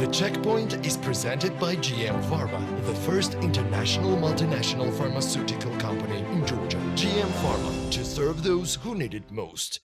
The Checkpoint is presented by GM Pharma, the first international multinational pharmaceutical company in Georgia. GM Pharma, to serve those who need it most.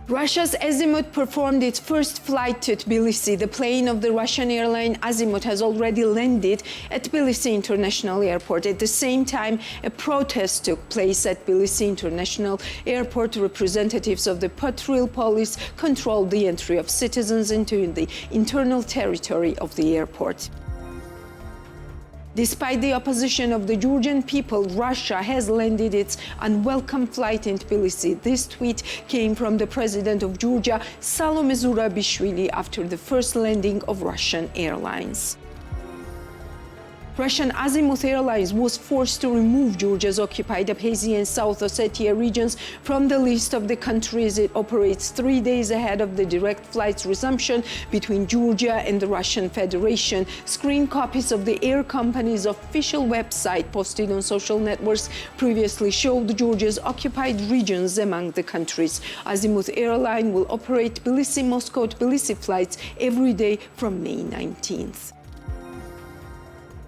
Russia's Azimut performed its first flight to Tbilisi. The plane of the Russian airline Azimut has already landed at Tbilisi International Airport. At the same time, a protest took place at Tbilisi International Airport. Representatives of the patrol police controlled the entry of citizens into the internal territory of the airport. Despite the opposition of the Georgian people, Russia has landed its unwelcome flight in Tbilisi. This tweet came from the president of Georgia, Salome Zurabishvili, after the first landing of Russian airlines. Russian Azimut Airlines was forced to remove Georgia's occupied Abkhazia and South Ossetia regions from the list of the countries it operates 3 days ahead of the direct flights resumption between Georgia and the Russian Federation. Screen copies of the air company's official website posted on social networks previously showed Georgia's occupied regions among the countries. Azimut Airline will operate Tbilisi-Moscow-Tbilisi flights every day from May 19th.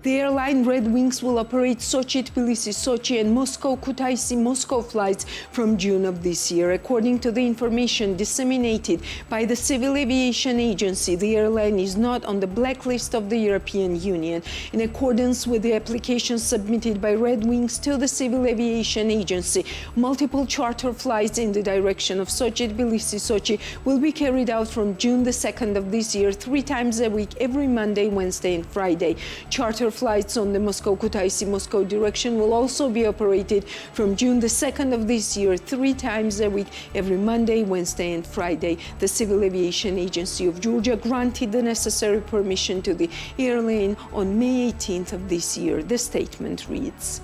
The airline Red Wings will operate Sochi-Tbilisi-Sochi and Moscow-Kutaisi-Moscow flights from June of this year. According to the information disseminated by the Civil Aviation Agency, the airline is not on the blacklist of the European Union. In accordance with the application submitted by Red Wings to the Civil Aviation Agency, multiple charter flights in the direction of Sochi-Tbilisi-Sochi will be carried out from June the 2nd of this year, 3 times a week, every Monday, Wednesday, and Friday. Charter flights on the Moscow-Kutaisi-Moscow direction will also be operated from June the 2nd of this year, 3 times a week, every Monday, Wednesday, and Friday. The Civil Aviation Agency of Georgia granted the necessary permission to the airline on May 18th of this year. The statement reads: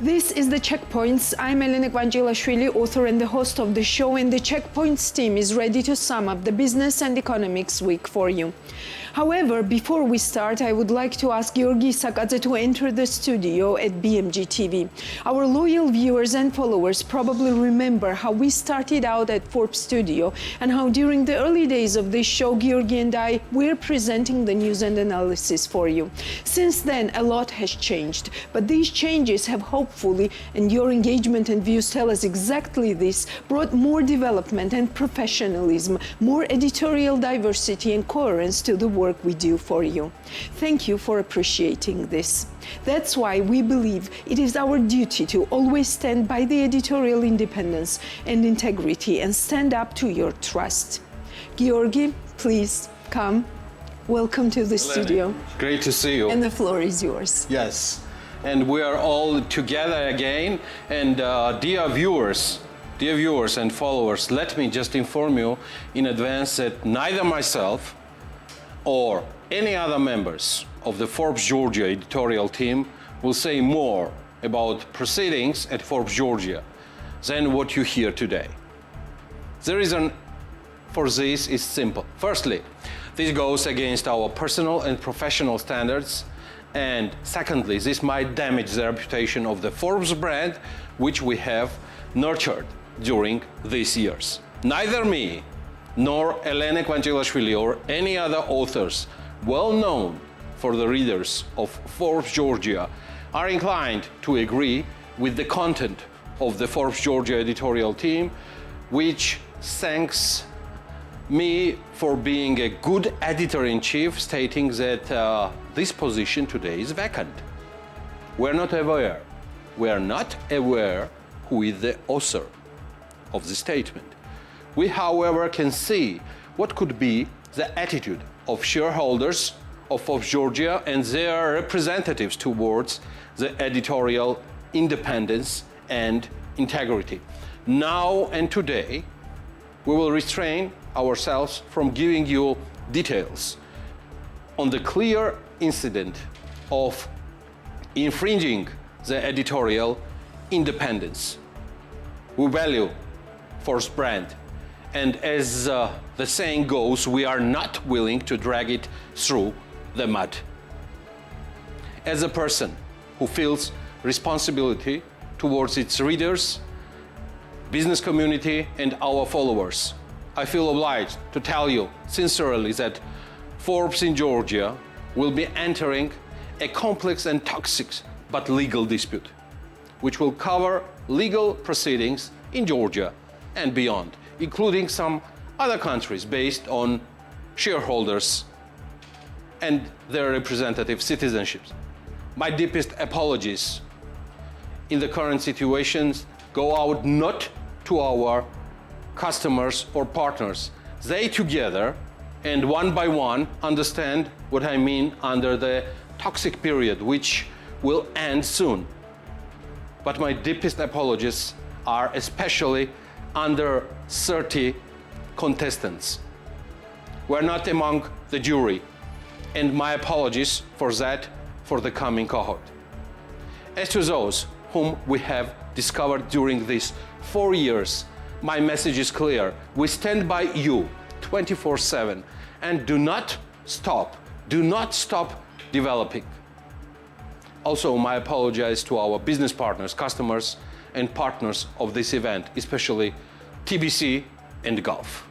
This is The Checkpoints. I'm Elena Gvangelashvili, author and the host of the show, and the Checkpoints team is ready to sum up the business and economics week for you. However, before we start, I would like to ask Georgi Sakadze to enter the studio at BMG TV. Our loyal viewers and followers probably remember how we started out at Forbes Studio and how during the early days of this show, Georgi and I were presenting the news and analysis for you. Since then, a lot has changed, but these changes have hopefully, and your engagement and views tell us exactly this, brought more development and professionalism, more editorial diversity and coherence to the work we do for you. Thank you for appreciating this. That's why we believe it is our duty to always stand by the editorial independence and integrity and stand up to your trust. Georgi, please come. Welcome to the studio. Great to see you. And the floor is yours. Yes, and we are all together again. And dear viewers and followers, let me just inform you in advance that neither myself or any other members of the Forbes Georgia editorial team will say more about proceedings at Forbes Georgia than what you hear today. The reason for this is simple. Firstly, this goes against our personal and professional standards, and secondly, this might damage the reputation of the Forbes brand, which we have nurtured during these years. Neither me nor Elena Gvangelashvili or any other authors well known for the readers of Forbes Georgia are inclined to agree with the content of the Forbes Georgia editorial team, which thanks me for being a good editor-in-chief, stating that this position today is vacant. We are not aware who is the author of the statement. We, however, can see what could be the attitude of shareholders of Forbes Georgia and their representatives towards the editorial independence and integrity. Now and today, we will restrain ourselves from giving you details on the clear incident of infringing the editorial independence. We value force brand. And as the saying goes, we are not willing to drag it through the mud. As a person who feels responsibility towards its readers, business community, and our followers, I feel obliged to tell you sincerely that Forbes in Georgia will be entering a complex and toxic but legal dispute, which will cover legal proceedings in Georgia and beyond, including some other countries based on shareholders and their representative citizenships. My deepest apologies in the current situations go out not to our customers or partners. They together and one by one understand what I mean under the toxic period, which will end soon. But my deepest apologies are especially under 30 contestants. We're not among the jury, and my apologies for that for the coming cohort. As to those whom we have discovered during these 4 years, my message is clear. We stand by you 24/7 and do not stop developing. Also, my apologies to our business partners, customers, and partners of this event, especially TBC and Gulf.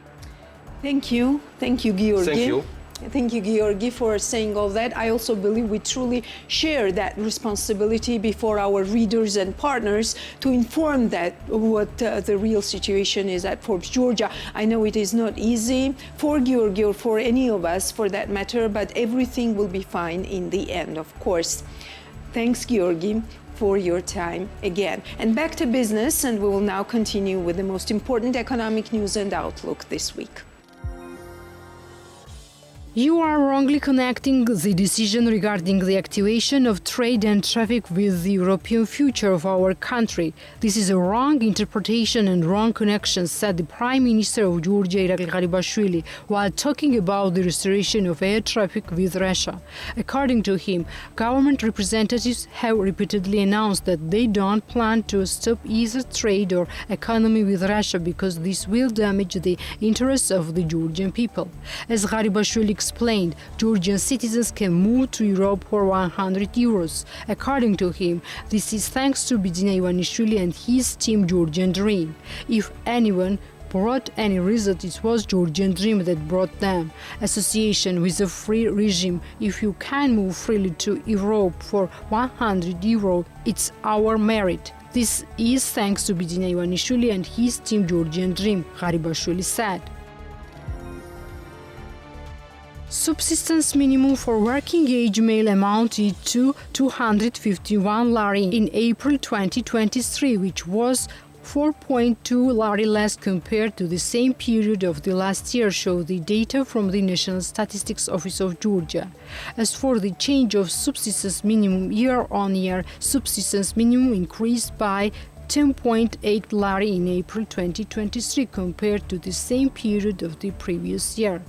Thank you, Georgi. Thank you. Thank you, Georgi, for saying all that. I also believe we truly share that responsibility before our readers and partners to inform that what the real situation is at Forbes Georgia. I know it is not easy for Georgi or for any of us for that matter, but everything will be fine in the end, of course. Thanks, Georgi, for your time again. And back to business, and we will now continue with the most important economic news and outlook this week. You are wrongly connecting the decision regarding the activation of trade and traffic with the European future of our country. This is a wrong interpretation and wrong connection, said the Prime Minister of Georgia, Irakli Garibashvili, while talking about the restoration of air traffic with Russia. According to him, government representatives have repeatedly announced that they don't plan to stop either trade or economy with Russia because this will damage the interests of the Georgian people. As Garibashvili explained, Georgian citizens can move to Europe for 100 euros. According to him, this is thanks to Bidzina Ivanishvili and his team Georgian Dream. If anyone brought any result, it was Georgian Dream that brought them. Association with a free regime. If you can move freely to Europe for 100 euro, it's our merit. This is thanks to Bidzina Ivanishvili and his team Georgian Dream, Garibashvili said. Subsistence minimum for working age male amounted to 251 lari in April 2023, which was 4.2 lari less compared to the same period of the last year, showed the data from the National Statistics Office of Georgia. As for the change of subsistence minimum year-on-year, subsistence minimum increased by 10.8 lari in April 2023 compared to the same period of the previous year.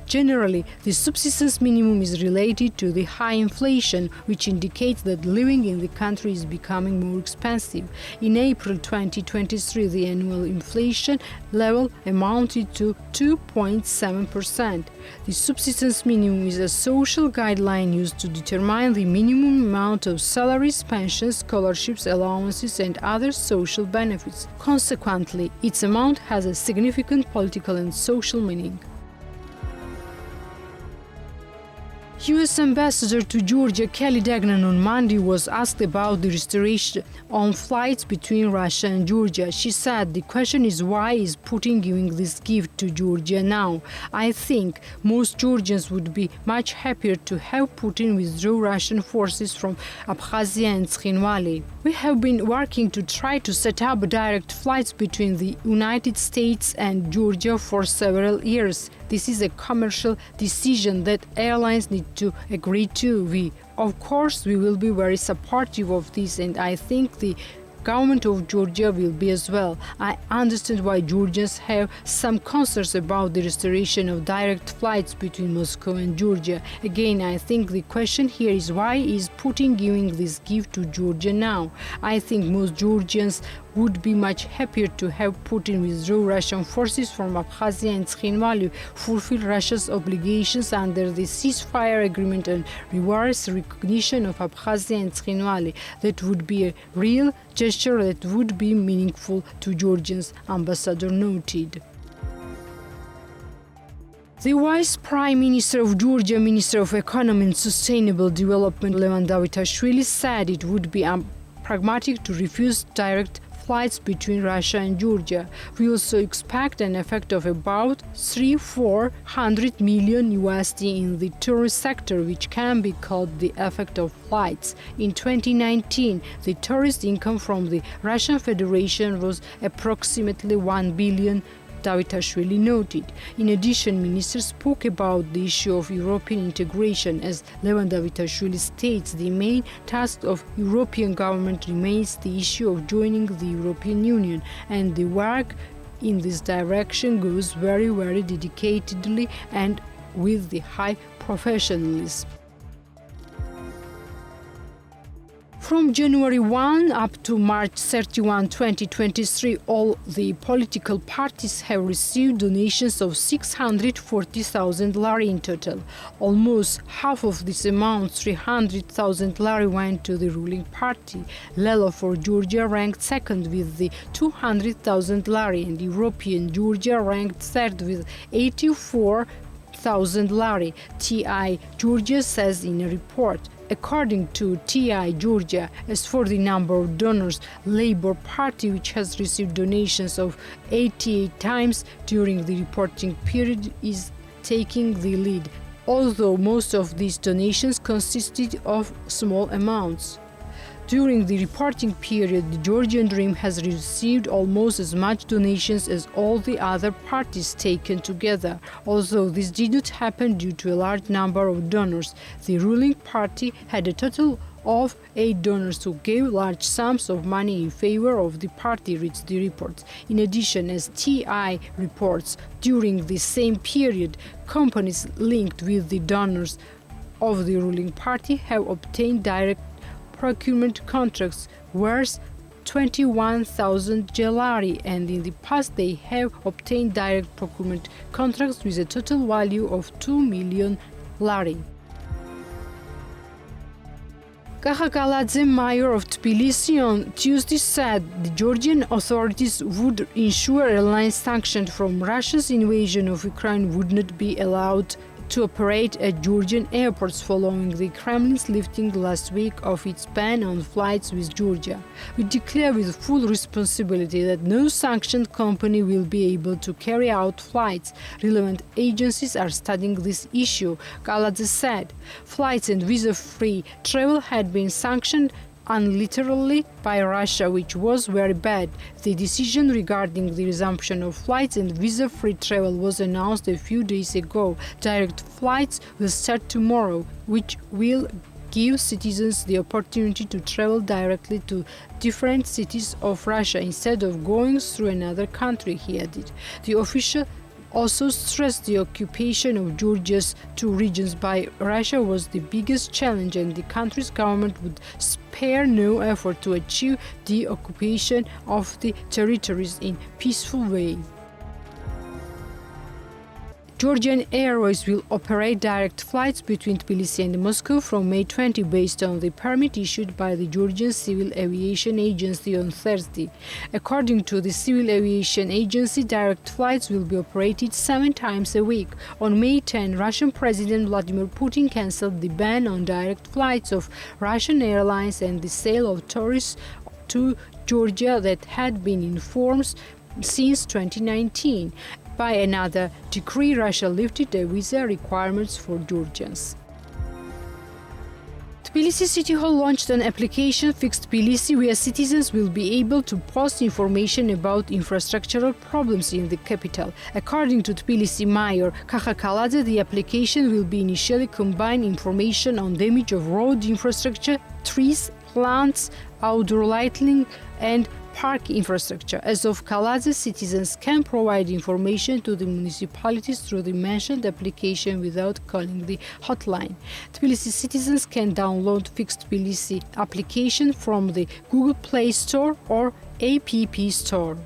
Generally, the subsistence minimum is related to the high inflation, which indicates that living in the country is becoming more expensive. In April 2023, the annual inflation level amounted to 2.7%. The subsistence minimum is a social guideline used to determine the minimum amount of salaries, pensions, scholarships, allowances, and other social benefits. Consequently, its amount has a significant political and social meaning. U.S. Ambassador to Georgia Kelly Degnan on Monday was asked about the restoration on flights between Russia and Georgia. She said, "The question is why is Putin giving this gift to Georgia now? I think most Georgians would be much happier to have Putin withdraw Russian forces from Abkhazia and Tkhinvali. We have been working to try to set up direct flights between the United States and Georgia for several years. This is a commercial decision that airlines need to agree to. Of course, we will be very supportive of this, and I think the government of Georgia will be as well. I understand why Georgians have some concerns about the restoration of direct flights between Moscow and Georgia. Again, I think the question here is why is Putin giving this gift to Georgia now? I think most Georgians would be much happier to have Putin withdraw Russian forces from Abkhazia and Tkhinvali, fulfill Russia's obligations under the ceasefire agreement and reverse recognition of Abkhazia and Tkhinvali. That would be a real gesture that would be meaningful to Georgians, ambassador noted. The Vice Prime Minister of Georgia, Minister of Economy and Sustainable Development, Levan Davitashvili, said it would be pragmatic to refuse direct flights between Russia and Georgia. We also expect an effect of about $300-400 million in the tourist sector, which can be called the effect of flights. In 2019, the tourist income from the Russian Federation was approximately $1 billion, Davitashvili noted. In addition, ministers spoke about the issue of European integration. As Levan Davitashvili states, the main task of European government remains the issue of joining the European Union, and the work in this direction goes very, very dedicatedly and with the high professionalism. From January 1 up to March 31, 2023, all the political parties have received donations of 640,000 lari in total. Almost half of this amount, 300,000 lari, went to the ruling party. Lelo for Georgia ranked second with the 200,000 lari, and European Georgia ranked third with 84,000 lari, TI Georgia says in a report. According to TI Georgia, as for the number of donors, Labour Party, which has received donations of 88 times during the reporting period, is taking the lead, although most of these donations consisted of small amounts. During the reporting period, the Georgian Dream has received almost as much donations as all the other parties taken together. Although this did not happen due to a large number of donors, the ruling party had a total of 8 donors who gave large sums of money in favor of the party, reads the report. In addition, as TI reports, during the same period, companies linked with the donors of the ruling party have obtained direct procurement contracts worth 21,000 lari, and in the past they have obtained direct procurement contracts with a total value of 2 million lari. Kakha Kaladze, mayor of Tbilisi, on Tuesday said the Georgian authorities would ensure airlines sanctioned from Russia's invasion of Ukraine would not be allowed to operate at Georgian airports following the Kremlin's lifting last week of its ban on flights with Georgia. We declare with full responsibility that no sanctioned company will be able to carry out flights. Relevant agencies are studying this issue, Kaladze said. Flights and visa-free travel had been sanctioned unilaterally by Russia, which was very bad. The decision regarding the resumption of flights and visa-free travel was announced a few days ago. Direct flights will start tomorrow, which will give citizens the opportunity to travel directly to different cities of Russia instead of going through another country, he added. The official also stressed the occupation of Georgia's 2 regions by Russia was the biggest challenge, and the country's government would spare no effort to achieve the occupation of the territories in peaceful way. Georgian Airways will operate direct flights between Tbilisi and Moscow from May 20 based on the permit issued by the Georgian Civil Aviation Agency on Thursday. According to the Civil Aviation Agency, direct flights will be operated 7 times a week. On May 10, Russian President Vladimir Putin cancelled the ban on direct flights of Russian airlines and the sale of tourists to Georgia that had been in force since 2019. By another decree, Russia lifted the visa requirements for Georgians. Tbilisi City Hall launched an application, Fix Tbilisi, where citizens will be able to post information about infrastructural problems in the capital. According to Tbilisi Mayor Kakha Kaladze, the application will be initially combine information on damage of road infrastructure, trees, plants, outdoor lighting, and park infrastructure. As of Kaladze, citizens can provide information to the municipalities through the mentioned application without calling the hotline. Tbilisi citizens can download Fix Tbilisi application from the Google Play Store or APP Store.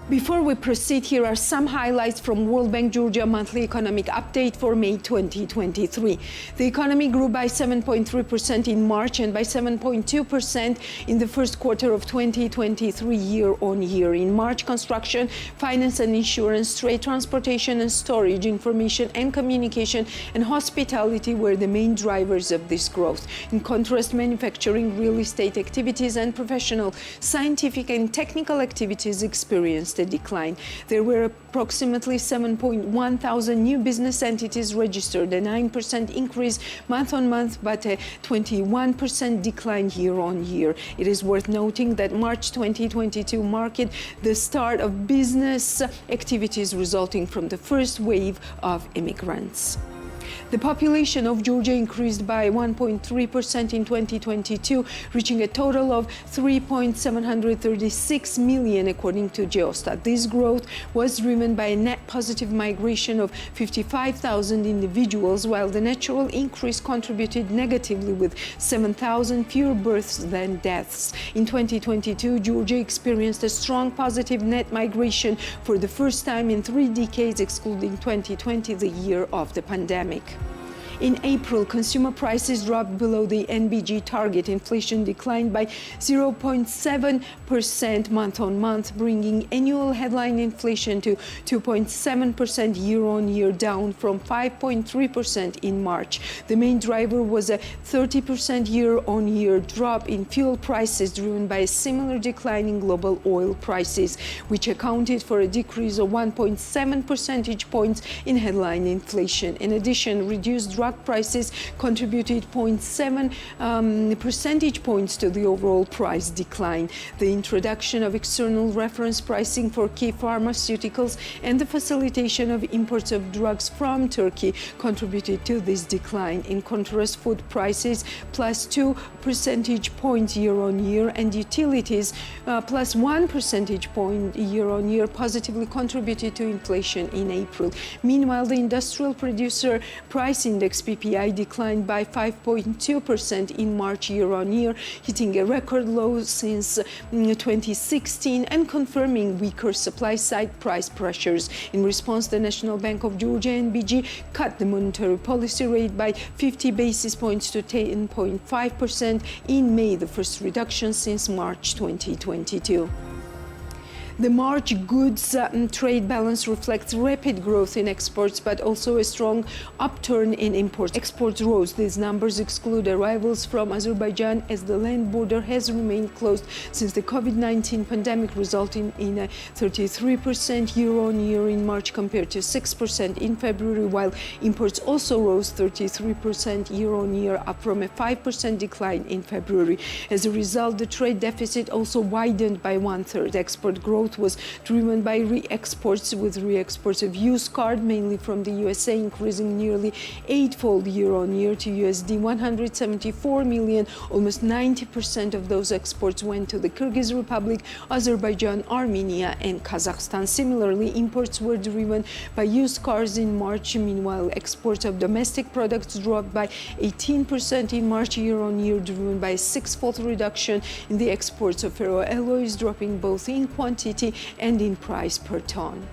Before we proceed, here are some highlights from World Bank Georgia Monthly Economic Update for May 2023. The economy grew by 7.3% in March and by 7.2% in the first quarter of 2023 year-on-year. In March, construction, finance and insurance, trade, transportation and storage, information and communication, and hospitality were the main drivers of this growth. In contrast, manufacturing, real estate activities, and professional, scientific and technical activities experienced a decline. There were approximately 7.1 thousand new business entities registered, a 9% increase month-on-month, but a 21% decline year-on-year. It is worth noting that March 2022 marked the start of business activities resulting from the first wave of immigrants. The population of Georgia increased by 1.3% in 2022, reaching a total of 3.736 million, according to Geostat. This growth was driven by a net positive migration of 55,000 individuals, while the natural increase contributed negatively with 7,000 fewer births than deaths. In 2022, Georgia experienced a strong positive net migration for the first time in 3 decades, excluding 2020, the year of the pandemic. In April, consumer prices dropped below the NBG target. Inflation declined by 0.7% month-on-month, bringing annual headline inflation to 2.7% year-on-year, down from 5.3% in March. The main driver was a 30% year-on-year drop in fuel prices, driven by a similar decline in global oil prices, which accounted for a decrease of 1.7 percentage points in headline inflation. In addition, reduced drug prices contributed 0.7 percentage points to the overall price decline. The introduction of external reference pricing for key pharmaceuticals and the facilitation of imports of drugs from Turkey contributed to this decline. In contrast, food prices plus 2 percentage points year-on-year and utilities plus 1 percentage point year-on-year positively contributed to inflation in April. Meanwhile, the Industrial Producer Price Index PPI declined by 5.2% in March year-on-year, hitting a record low since 2016 and confirming weaker supply-side price pressures. In response, the National Bank of Georgia, NBG, cut the monetary policy rate by 50 basis points to 10.5% in May, the first reduction since March 2022. The March goods trade balance reflects rapid growth in exports, but also a strong upturn in imports. Exports rose. These numbers exclude arrivals from Azerbaijan, as the land border has remained closed since the COVID-19 pandemic, resulting in a 33% year-on-year in March compared to 6% in February, while imports also rose 33% year-on-year, up from a 5% decline in February. As a result, the trade deficit also widened by 1/3. Export growth was driven by re-exports, with re-exports of used cars, mainly from the USA, increasing nearly 8-fold year-on-year to USD 174 million. Almost 90% of those exports went to the Kyrgyz Republic, Azerbaijan, Armenia, and Kazakhstan. Similarly, imports were driven by used cars in March. Meanwhile, exports of domestic products dropped by 18% in March year-on-year, driven by a 6-fold reduction in the exports of ferroalloys, dropping both in quantity and in price per ton.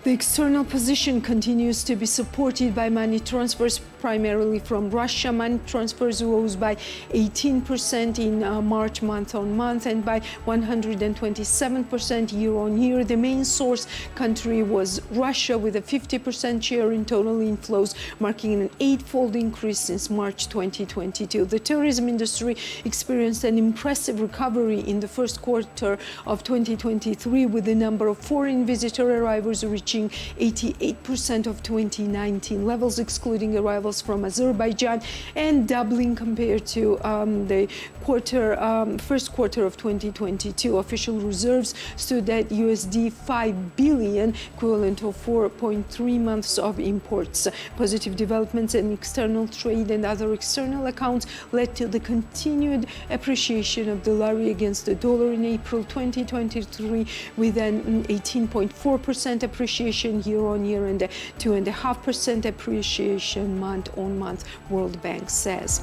The external position continues to be supported by money transfers, primarily from Russia. Money transfers rose by 18% in March month-on-month and by 127% year-on-year. The main source country was Russia, with a 50% share in total inflows, marking an 8-fold increase since March 2022. The tourism industry experienced an impressive recovery in the first quarter of 2023, with the number of foreign visitor arrivals reaching 88% of 2019 levels, excluding arrivals from Azerbaijan, and doubling compared to the first quarter of 2022. Official reserves stood at USD 5 billion, equivalent of 4.3 months of imports. Positive developments in external trade and other external accounts led to the continued appreciation of the lari against the dollar in April 2023, with an 18.4% appreciation year-on-year and a 2.5% appreciation month-on-month, World Bank says.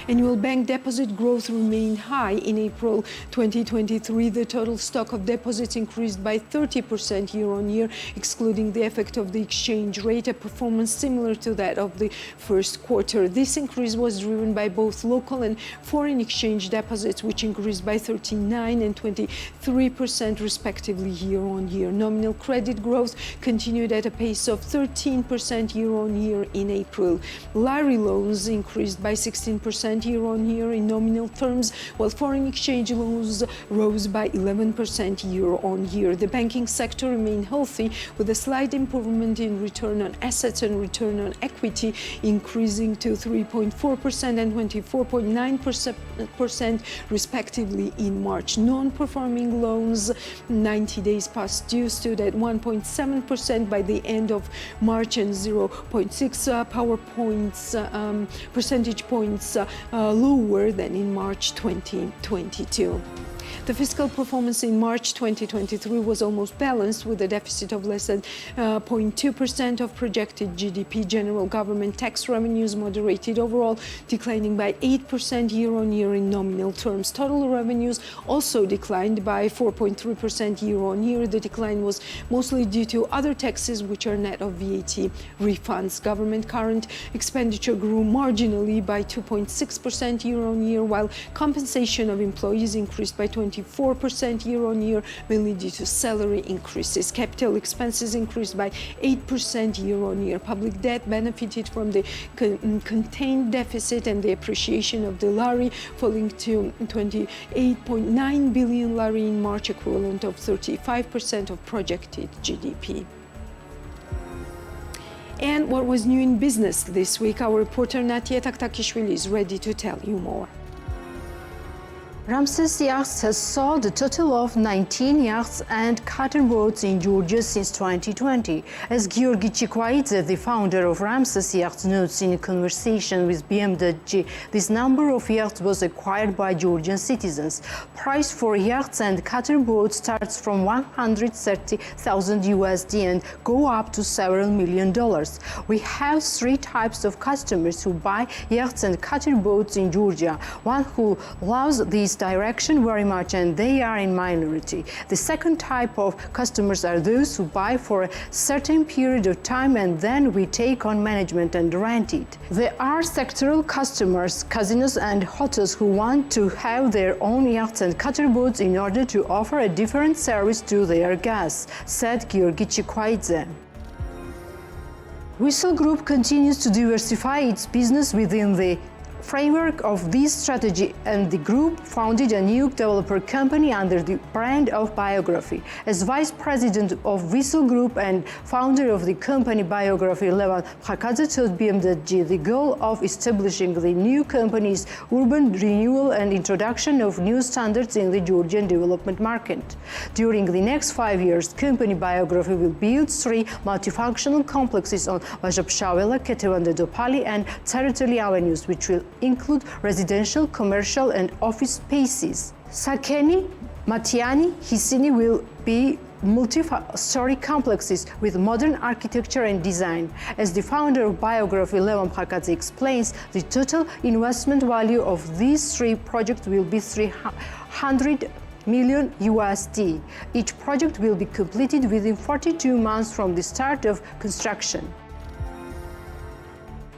Annual bank deposit growth remained high. In April 2023, the total stock of deposits increased by 30% year-on-year, excluding the effect of the exchange rate, a performance similar to that of the first quarter. This increase was driven by both local and foreign exchange deposits, which increased by 39% and 23% respectively year-on-year. Nominal credit growth continued at a pace of 13% year-on-year in April. Lari loans increased by 16% year-on-year in nominal terms, while foreign exchange loans rose by 11% year-on-year. The banking sector remained healthy, with a slight improvement in return on assets and return on equity, increasing to 3.4% and 24.9% respectively in March. Non-performing loans 90 days past due stood at 1.7% by the end of March and 0.6 percentage points lower than in March 2022. The fiscal performance in March 2023 was almost balanced, with a deficit of less than 0.2% of projected GDP. General government tax revenues moderated overall, declining by 8% year-on-year in nominal terms. Total revenues also declined by 4.3% year-on-year. The decline was mostly due to other taxes, which are net of VAT refunds. Government current expenditure grew marginally by 2.6% year-on-year, while compensation of employees increased by 24% year-on-year, mainly due to salary increases. Capital expenses increased by 8% year-on-year. Public debt benefited from the contained deficit and the appreciation of the lari, falling to 28.9 billion lari in March, equivalent of 35% of projected GDP. And what was new in business this week? Our reporter Natia Taktakishvili is ready to tell you more. Ramses Yachts has sold a total of 19 yachts and cutter boats in Georgia since 2020. As Georgi Chikwaidze, the founder of Ramses Yachts, notes in a conversation with BMWG, this number of yachts was acquired by Georgian citizens. Price for yachts and cutter boats starts from $130,000 USD and go up to several $million. We have three types of customers who buy yachts and cutter boats in Georgia. One who loves these direction very much, and they are in minority. The second type of customers are those who buy for a certain period of time and then we take on management and rent it. There are sectoral customers, casinos and hotels, who want to have their own yachts and cutter boats in order to offer a different service to their guests, said Georgi Chikwaidze. Whistle Group continues to diversify its business within the framework of this strategy, and the group founded a new developer company under the brand of Biography. As vice president of Whistle Group and founder of the company Biography, Levan Khakadze told BMWG the goal of establishing the new company is urban renewal and introduction of new standards in the Georgian development market. During the next 5 years, company Biography will build 3 multifunctional complexes on Vazhapshavela, Ketevande Dopali and Tsereteli avenues, which will include residential, commercial and office spaces. Sakeni, Matiani, Hisini will be multi-story complexes with modern architecture and design. As the founder of Biography, Levan Khakadze, explains, the total investment value of these 3 projects will be $300 million USD. Each project will be completed within 42 months from the start of construction.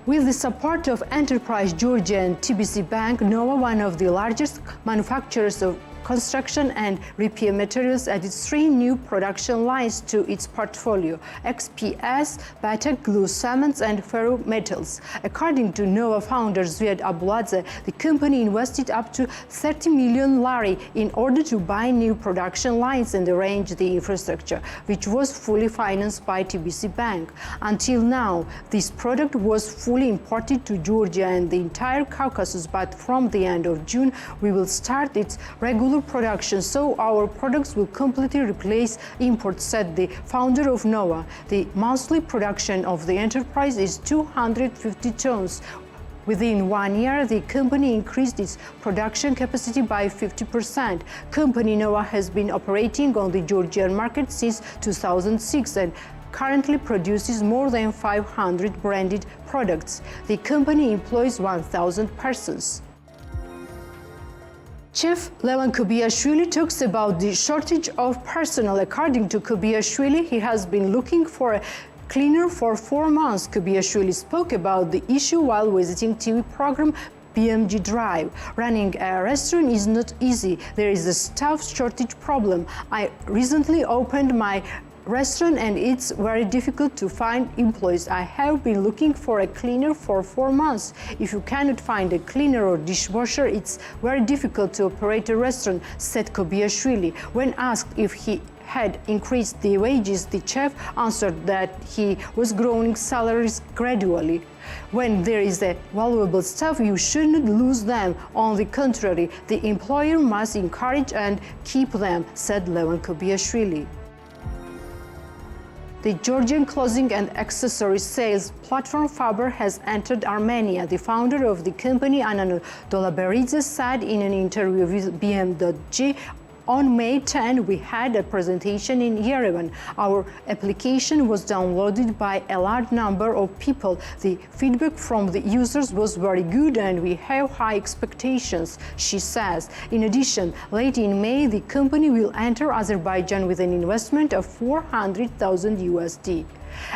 With the support of Enterprise Georgia and TBC Bank, Nova, one of the largest manufacturers of construction and repair materials, added 3 new production lines to its portfolio: XPS, Batak, glue cements and ferro metals. According to Nova founder Zviad Abuladze, the company invested up to 30 million lari in order to buy new production lines and arrange the infrastructure, which was fully financed by TBC Bank. Until now, this product was fully imported to Georgia and the entire Caucasus, but from the end of June, we will start its regular production, so our products will completely replace imports, said the founder of Nova. The monthly production of the enterprise is 250 tons. Within 1 year, the company increased its production capacity by 50%. Company Nova has been operating on the Georgian market since 2006 and currently produces more than 500 branded products. The company employs 1,000 persons. Chef Levan Kubiashvili talks about the shortage of personnel. According to Kubiashvili, he has been looking for a cleaner for 4 months. Kubiashvili spoke about the issue while visiting TV program BMG Drive. Running a restaurant is not easy. There is a staff shortage problem. I recently opened my restaurant and it's very difficult to find employees. I have been looking for a cleaner for 4 months. If you cannot find a cleaner or dishwasher, it's very difficult to operate a restaurant, said Kubiashvili. When asked if he had increased the wages, the chef answered that he was growing salaries gradually. When there is a valuable staff, you shouldn't lose them. On the contrary, the employer must encourage and keep them, said Levan Kubiashvili. The Georgian clothing and accessories sales platform Faber has entered Armenia. The founder of the company, Ananol Dolaberidze, said in an interview with BM.G, on May 10, we had a presentation in Yerevan. Our application was downloaded by a large number of people. The feedback from the users was very good and we have high expectations, she says. In addition, late in May, the company will enter Azerbaijan with an investment of $400,000 USD.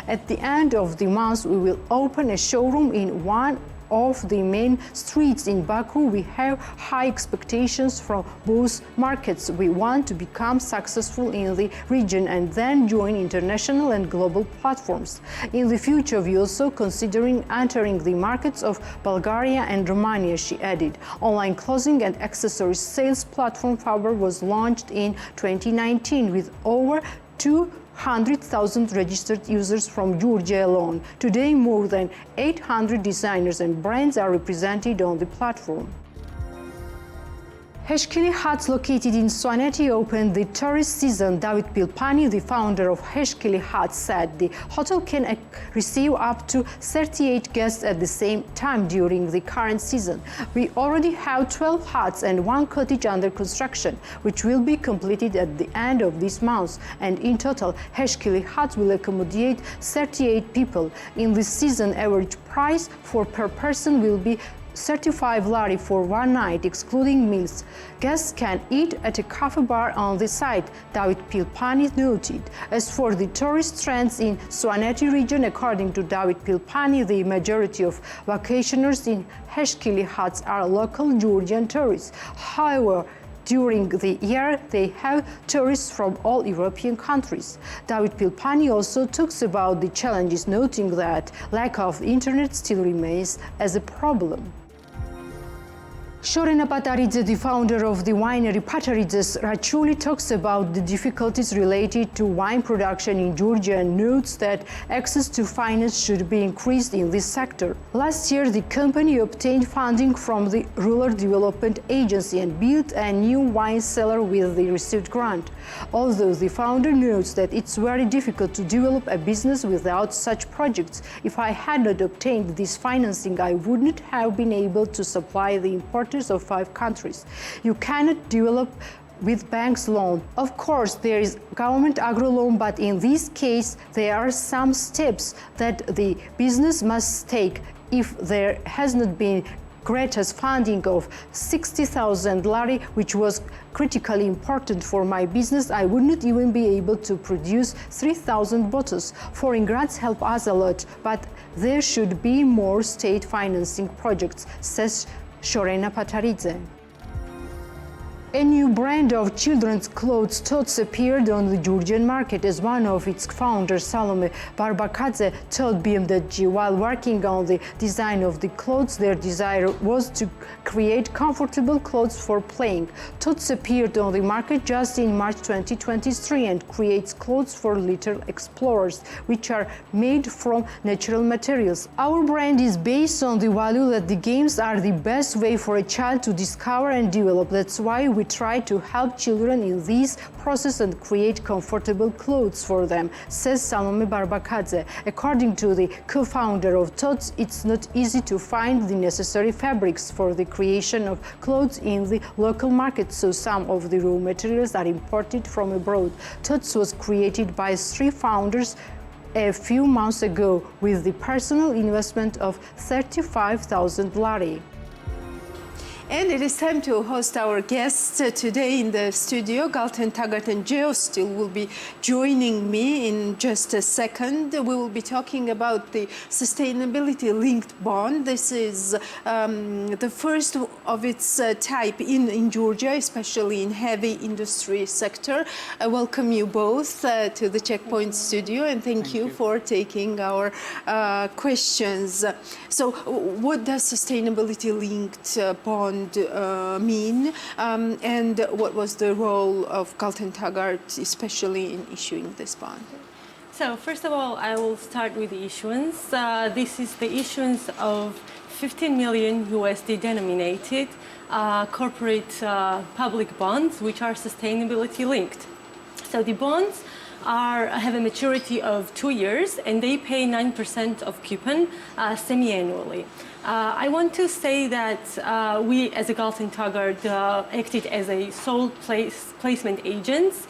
At the end of the month, we will open a showroom in one of the main streets in Baku. We have high expectations from both markets. We want to become successful in the region and then join international and global platforms. In the future, we also considering entering the markets of Bulgaria and Romania, she added. Online clothing and accessories sales platform Faber was launched in 2019 with over 200,000 registered users from Georgia alone. Today, more than 800 designers and brands are represented on the platform. Heshkili Huts, located in Suaneti, opened the tourist season. David Pilpani, the founder of Heshkili Huts, said the hotel can receive up to 38 guests at the same time during the current season. We already have 12 huts and 1 cottage under construction, which will be completed at the end of this month. And in total, Heshkili Huts will accommodate 38 people. In this season, average price per person will be 35 lari for 1 night, excluding meals. Guests can eat at a cafe bar on the site, David Pilpani noted. As for the tourist trends in Suaneti region, according to David Pilpani, the majority of vacationers in Heshkili Huts are local Georgian tourists. However, during the year, they have tourists from all European countries. David Pilpani also talks about the challenges, noting that lack of internet still remains as a problem. Shorena Pataridze, the founder of the winery Pataridze Rachuli, talks about the difficulties related to wine production in Georgia and notes that access to finance should be increased in this sector. Last year, the company obtained funding from the Rural Development Agency and built a new wine cellar with the received grant. Although the founder notes that it's very difficult to develop a business without such projects. If I had not obtained this financing, I wouldn't have been able to supply the importers of 5 countries. You cannot develop with banks loan. Of course, there is government agro loan, but in this case, there are some steps that the business must take. If there has not been greatest funding of 60,000 lari, which was critically important for my business, I would not even be able to produce 3,000 bottles. Foreign grants help us a lot, but there should be more state financing projects, says Shorena Pataridze. A new brand of children's clothes, Tots, appeared on the Georgian market. As one of its founders, Salome Barbakadze, told BM.G, while working on the design of the clothes, their desire was to create comfortable clothes for playing. Tots appeared on the market just in March 2023 and creates clothes for little explorers, which are made from natural materials. Our brand is based on the value that the games are the best way for a child to discover and develop. That's why we try to help children in this process and create comfortable clothes for them, says Salome Barbakadze. According to the co-founder of Tots, it's not easy to find the necessary fabrics for the creation of clothes in the local market, so some of the raw materials are imported from abroad. Tots was created by 3 founders a few months ago with the personal investment of 35,000 lari. And it is time to host our guests today in the studio. Galten Taggart and Geosteel will be joining me in just a second. We will be talking about the sustainability-linked bond. This is the first of its type in Georgia, especially in heavy industry sector. I welcome you both to the Checkpoint studio, and thank you for taking our questions. So what does sustainability-linked bond mean, and what was the role of Galten Taggart, especially in issuing this bond? So first of all, I will start with the issuance. This is the issuance of 15 million USD denominated corporate public bonds, which are sustainability linked. So the bonds have a maturity of 2 years, and they pay 9% of coupon semi-annually. I want to say that we, as a Galten Taggart, acted as a sole placement agents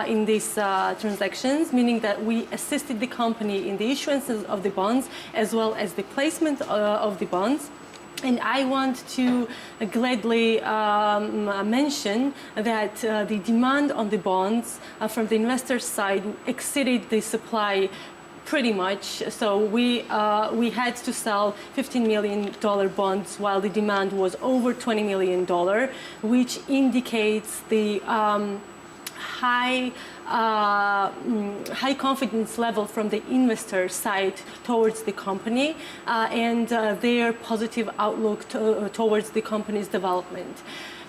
in these transactions, meaning that we assisted the company in the issuance of the bonds as well as the placement of the bonds. And I want to gladly mention that the demand on the bonds from the investor side exceeded the supply pretty much. So we had to sell $15 million bonds while the demand was over $20 million, which indicates the high confidence level from the investor side towards the company and their positive outlook towards the company's development.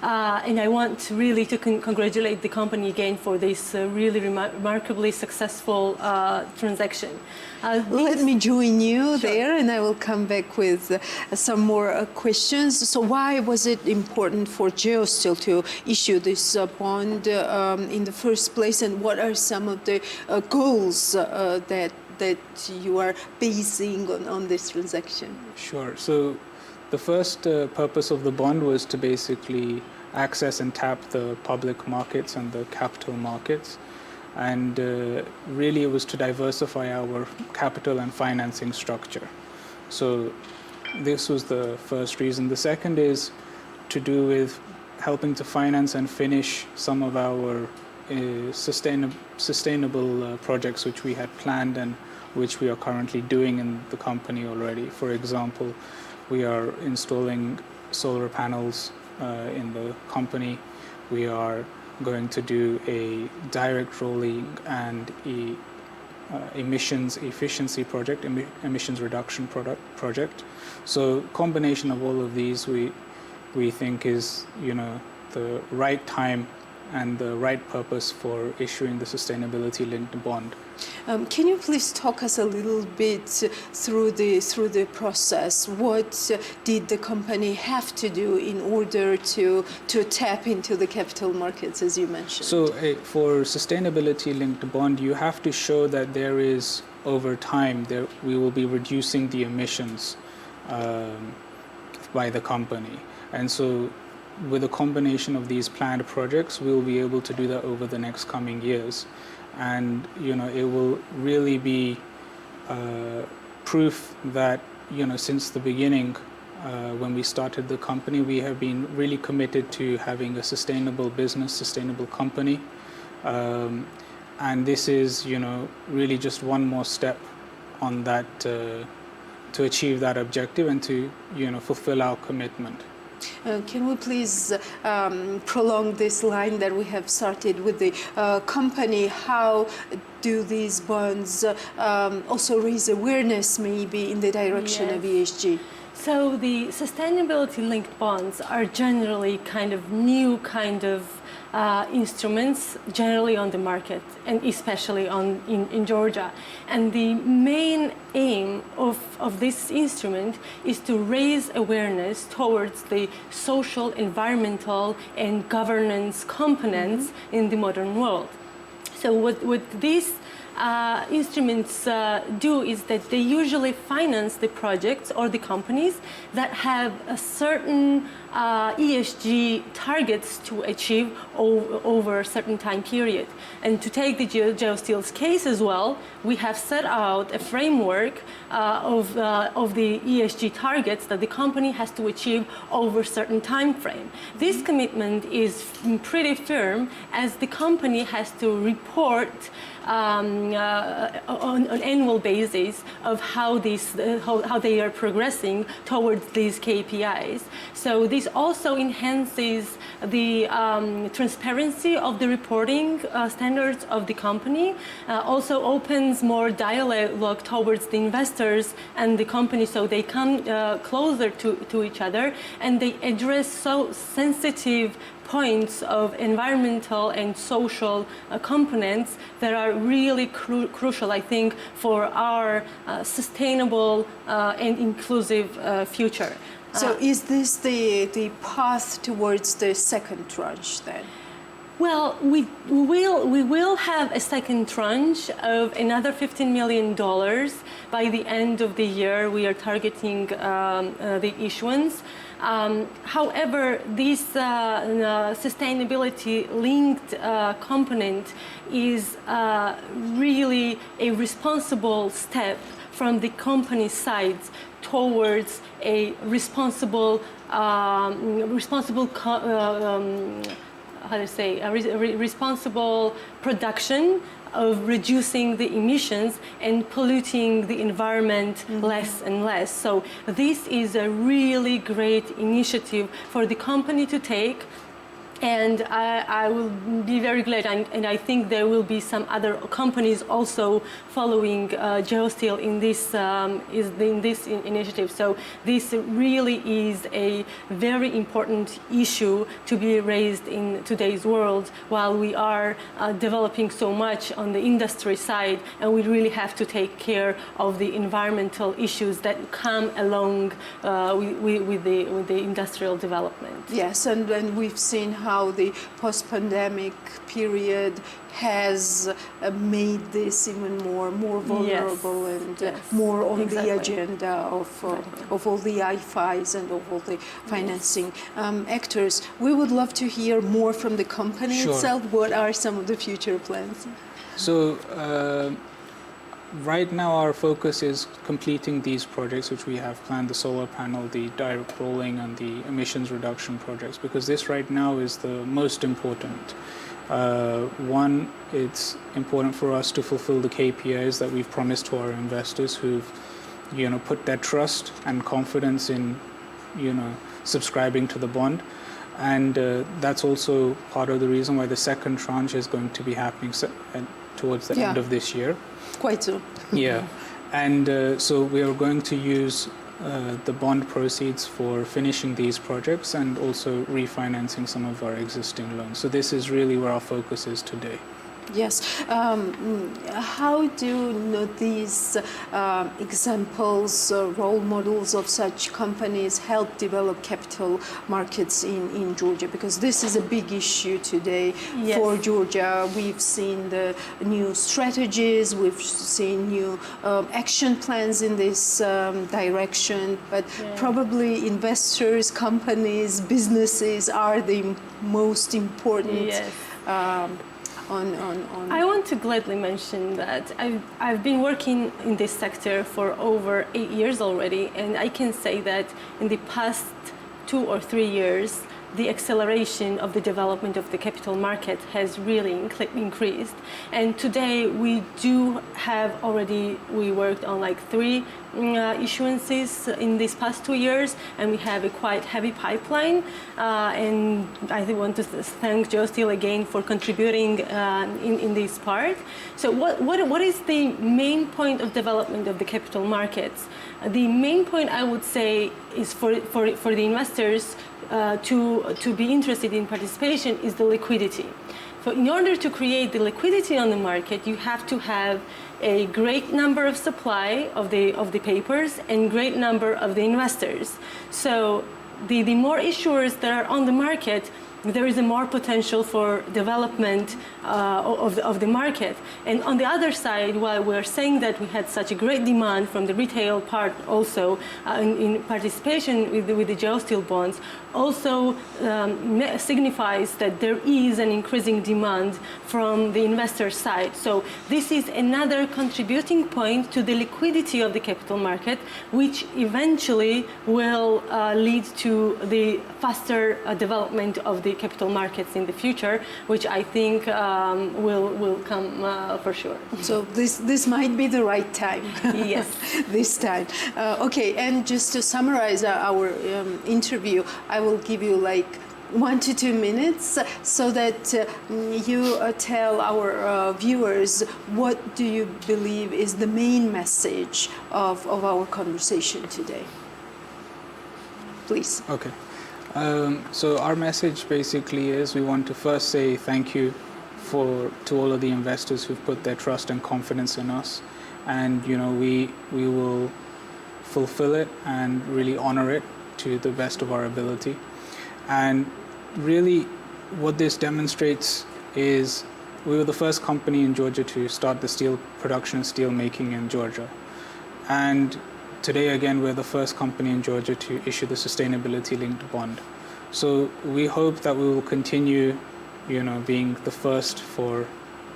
And I want really to congratulate the company again for this really remarkably successful transaction. Let me join you there, and I will come back with some more questions. So why was it important for Geosteel to issue this bond in the first place, and what are some of the goals that you are basing on this transaction? Sure. So the first purpose of the bond was to basically access and tap the public markets and the capital markets. And really it was to diversify our capital and financing structure. So this was the first reason. The second is to do with helping to finance and finish some of our sustainable projects which we had planned and which we are currently doing in the company already. For example, we are installing solar panels in the company. We are going to do a direct rolling and emissions efficiency project, emissions reduction project. So combination of all of these we think is, you know, the right time and the right purpose for issuing the sustainability linked bond. Can you please talk us a little bit through the process? What did the company have to do in order to tap into the capital markets, as you mentioned? So for sustainability linked bond, you have to show that there is, over time, we will be reducing the emissions by the company. And so with a combination of these planned projects, we will be able to do that over the next coming years. And, you know, it will really be proof that, you know, since the beginning, when we started the company, we have been really committed to having a sustainable business, sustainable company. And this is, you know, really just one more step on that to achieve that objective and to, you know, fulfill our commitment. Can we please prolong this line that we have started with the company? How do these bonds also raise awareness maybe in the direction of ESG? So the sustainability-linked bonds are generally kind of new kind of instruments generally on the market, and especially in Georgia. And the main aim of this instrument is to raise awareness towards the social, environmental, and governance components in the modern world. So what this instruments do is that they usually finance the projects or the companies that have a certain ESG targets to achieve over a certain time period. And to take the Geosteel's case as well, we have set out a framework of the ESG targets that the company has to achieve over a certain time frame. This commitment is pretty firm, as the company has to report on an annual basis of how they are progressing towards these KPIs. So this also enhances the transparency of the reporting standards of the company, also opens more dialogue towards the investors and the company, so they come closer to each other, and they address so sensitive points of environmental and social components that are really crucial, I think, for our sustainable and inclusive future. So is this the path towards the second tranche then? Well, we will have a second tranche of another $15 million by the end of the year. We are targeting the issuance. However, this sustainability-linked component is really a responsible step from the company side towards a responsible responsible production of reducing the emissions and polluting the environment less and less. So this is a really great initiative for the company to take. And I will be very glad, and I think there will be some other companies also following Geosteel in this initiative. So this really is a very important issue to be raised in today's world, while we are developing so much on the industry side, and we really have to take care of the environmental issues that come along with the industrial development. Yes, and we've seen how the post-pandemic period has made this even more vulnerable, and more on the agenda of all the IFIs and of all the financing actors. We would love to hear more from the company itself. What are some of the future plans? So right now our focus is completing these projects which we have planned, the solar panel, the direct rolling, and the emissions reduction projects, because this right now is the most important. One, it's important for us to fulfill the KPIs that we've promised to our investors, who've put their trust and confidence in subscribing to the bond. And that's also part of the reason why the second tranche is going to be happening towards the end of this year. Quite soon. Yeah, and so we are going to use the bond proceeds for finishing these projects and also refinancing some of our existing loans. So this is really where our focus is today. Yes. How do these examples, role models of such companies help develop capital markets in Georgia? Because this is a big issue today for Georgia. We've seen the new strategies, we've seen new action plans in this direction, but probably investors, companies, businesses are the most important. I want to gladly mention that I've been working in this sector for over 8 years already, and I can say that in the past 2 or 3 years, the acceleration of the development of the capital market has really increased. And today we worked on like 3 issuances in these past 2 years, and we have a quite heavy pipeline. And I want to thank Geosteel again for contributing in this part. So what is the main point of development of the capital markets? The main point, I would say, is for the investors to be interested in participation is the liquidity. So in order to create the liquidity on the market, you have to have a great number of supply of the papers and great number of the investors. So the more issuers that are on the market, there is a more potential for development of the market. And on the other side, while we're saying that we had such a great demand from the retail part also in participation with the geosteel bonds, also signifies that there is an increasing demand from the investor side. So this is another contributing point to the liquidity of the capital market, which eventually will lead to the faster development of the capital markets in the future, which I think will come for sure. So this might be the right time. Yes. This time. Okay, and just to summarize our interview, I will give you like 1 to 2 minutes so that you tell our viewers what do you believe is the main message of our conversation today. Please. Okay. So our message basically is we want to first say thank you to all of the investors who've put their trust and confidence in us, and we will fulfill it and really honor it to the best of our ability. And really what this demonstrates is we were the first company in Georgia to start the steel production and steel making in Georgia. And today, again, we're the first company in Georgia to issue the sustainability-linked bond. So we hope that we will continue, being the first for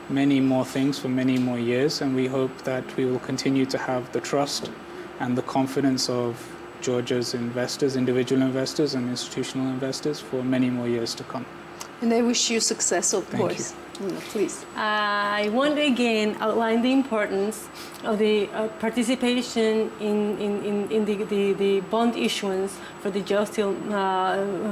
many more things for many more years, and we hope that we will continue to have the trust and the confidence of Georgia's investors, individual investors and institutional investors for many more years to come. And I wish you success, of Thank course. Please. I want to again outline the importance of the participation in the bond issuance for the geosteel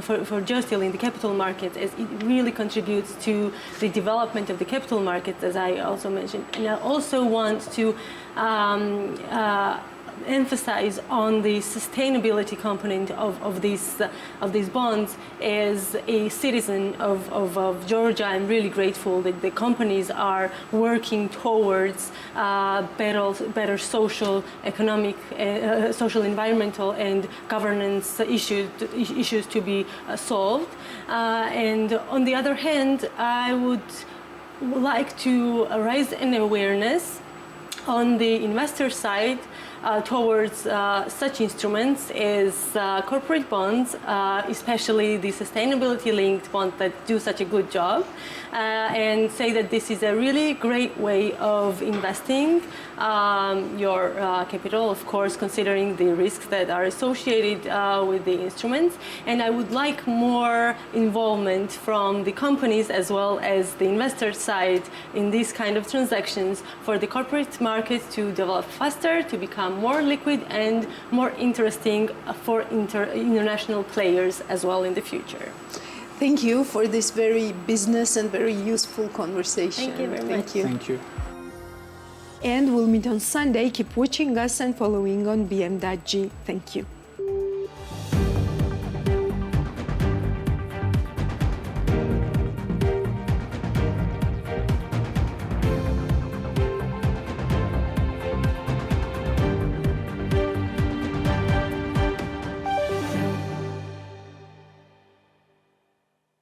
for geosteel in the capital market, as it really contributes to the development of the capital markets, as I also mentioned. And I also want to emphasize on the sustainability component of these bonds. As a citizen of Georgia, I'm really grateful that the companies are working towards better social, economic, social, environmental, and governance issues to be solved. And on the other hand, I would like to raise an awareness on the investor side towards such instruments as corporate bonds, especially the sustainability-linked bonds that do such a good job, and say that this is a really great way of investing your capital, of course, considering the risks that are associated with the instruments. And I would like more involvement from the companies as well as the investor side in these kind of transactions for the corporate market to develop faster, to become more liquid and more interesting for international players as well in the future. Thank you for this very business and very useful conversation. Thank you very much. Thank you. And we'll meet on Sunday. Keep watching us and following on BM.G. Thank you.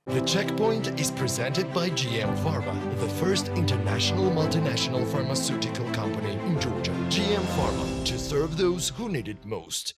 The Checkpoint is presented by GM Pharma, the first international multinational pharmaceutical company in Georgia. GM Pharma, to serve those who need it most.